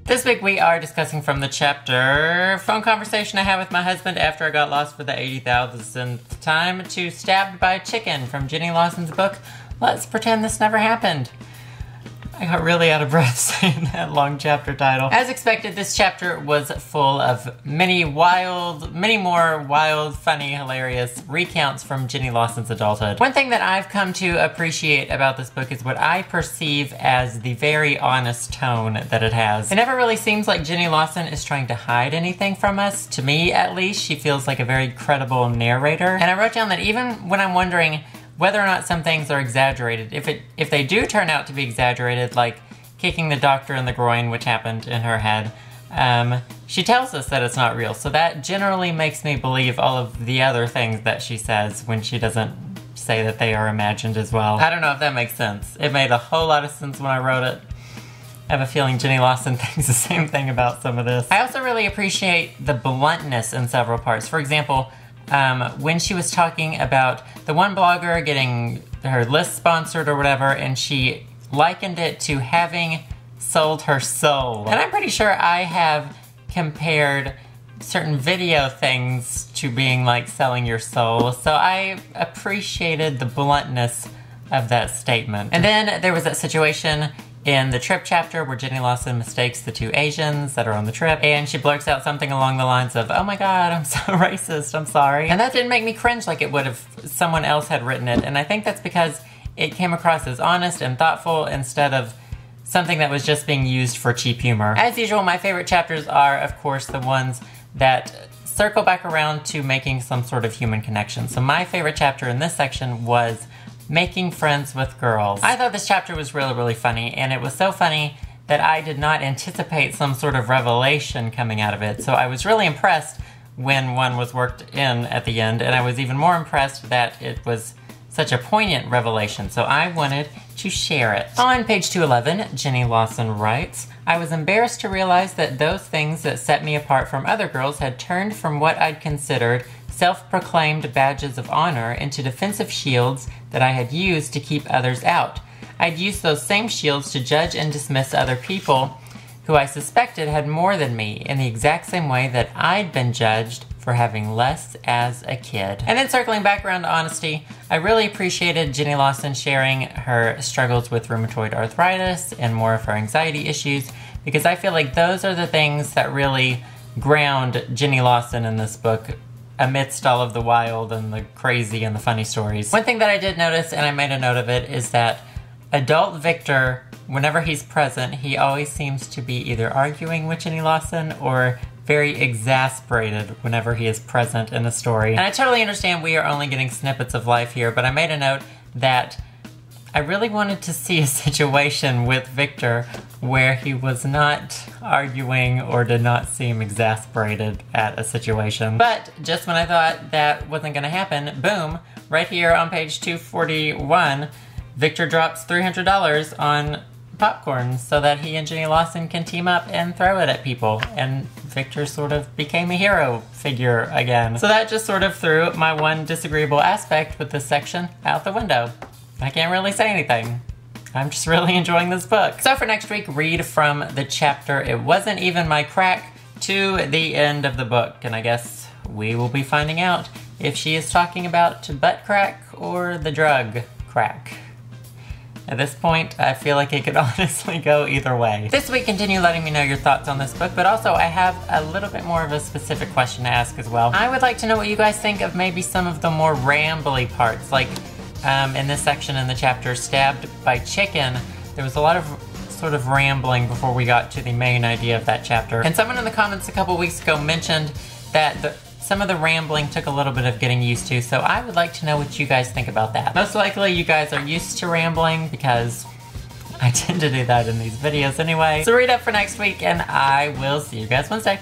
This week we are discussing from the chapter Phone Conversation I Had with My Husband After I Got Lost for the 80,000th Time to Stabbed by a Chicken from Jenny Lawson's book, Let's Pretend This Never Happened. I got really out of breath saying that long chapter title. As expected, this chapter was full of many more wild, funny, hilarious recounts from Jenny Lawson's adulthood. One thing that I've come to appreciate about this book is what I perceive as the very honest tone that it has. It never really seems like Jenny Lawson is trying to hide anything from us. To me, at least, she feels like a very credible narrator. And I wrote down that even when I'm wondering whether or not some things are exaggerated, if they do turn out to be exaggerated, like kicking the doctor in the groin, which happened in her head, she tells us that it's not real. So that generally makes me believe all of the other things that she says when she doesn't say that they are imagined as well. I don't know if that makes sense. It made a whole lot of sense when I wrote it. I have a feeling Jenny Lawson thinks the same thing about some of this. I also really appreciate the bluntness in several parts. For example, when she was talking about the one blogger getting her list sponsored or whatever, and she likened it to having sold her soul. And I'm pretty sure I have compared certain video things to being like selling your soul, so I appreciated the bluntness of that statement. And then there was that situation in the trip chapter where Jenny Lawson mistakes the two Asians that are on the trip, and she blurts out something along the lines of, "Oh my god, I'm so racist, I'm sorry." And that didn't make me cringe like it would if someone else had written it, and I think that's because it came across as honest and thoughtful instead of something that was just being used for cheap humor. As usual, my favorite chapters are, of course, the ones that circle back around to making some sort of human connection. So my favorite chapter in this section was Making Friends with Girls. I thought this chapter was really, really funny, and it was so funny that I did not anticipate some sort of revelation coming out of it. So I was really impressed when one was worked in at the end, and I was even more impressed that it was such a poignant revelation, so I wanted to share it. On page 211, Jenny Lawson writes, "I was embarrassed to realize that those things that set me apart from other girls had turned from what I'd considered self-proclaimed badges of honor into defensive shields that I had used to keep others out. I'd used those same shields to judge and dismiss other people who I suspected had more than me in the exact same way that I'd been judged for having less as a kid." And then circling back around to honesty, I really appreciated Jenny Lawson sharing her struggles with rheumatoid arthritis and more of her anxiety issues, because I feel like those are the things that really ground Jenny Lawson in this book amidst all of the wild and the crazy and the funny stories. One thing that I did notice, and I made a note of it, is that adult Victor, whenever he's present, he always seems to be either arguing with Jenny Lawson or very exasperated whenever he is present in the story. And I totally understand we are only getting snippets of life here, but I made a note that I really wanted to see a situation with Victor where he was not arguing or did not seem exasperated at a situation. But just when I thought that wasn't gonna happen, boom, right here on page 241, Victor drops $300 on popcorn so that he and Jenny Lawson can team up and throw it at people. And Victor sort of became a hero figure again. So that just sort of threw my one disagreeable aspect with this section out the window. I can't really say anything. I'm just really enjoying this book. So for next week, read from the chapter It Wasn't Even My Crack to the end of the book. And I guess we will be finding out if she is talking about butt crack or the drug crack. At this point, I feel like it could honestly go either way. This week, continue letting me know your thoughts on this book, but also I have a little bit more of a specific question to ask as well. I would like to know what you guys think of maybe some of the more rambly parts, like in this section in the chapter, Stabbed by Chicken. There was a lot of sort of rambling before we got to the main idea of that chapter. And someone in the comments a couple weeks ago mentioned that some of the rambling took a little bit of getting used to, so I would like to know what you guys think about that. Most likely you guys are used to rambling because I tend to do that in these videos anyway. So read up for next week, and I will see you guys Wednesday.